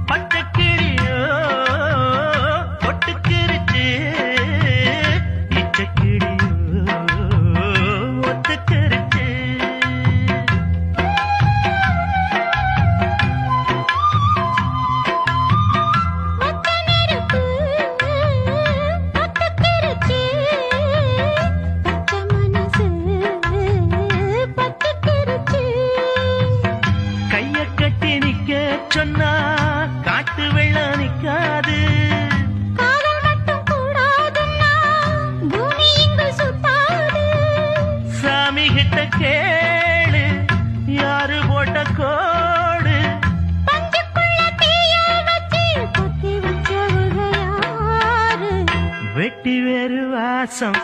பட்டுக்கிளியோ ஒட்டுக்கிருச்சு, இச்சக்கிளியோ ஒத்துக்கிருச்சு. கைய கட்டி நிக்க சொன்னா காட்டு வெள்ளம் நிக்காது. காதல் மட்டும் கூடாதுன்னா பூமி இங்கு சுத்தாது. சாமி கிட்ட கேளு யாரு போட்ட கோடு. பஞ்சுக்குள்ள தீய வச்சு கொத்தி வச்சவங்க யாரு? வெட்டி வேறு வாசம்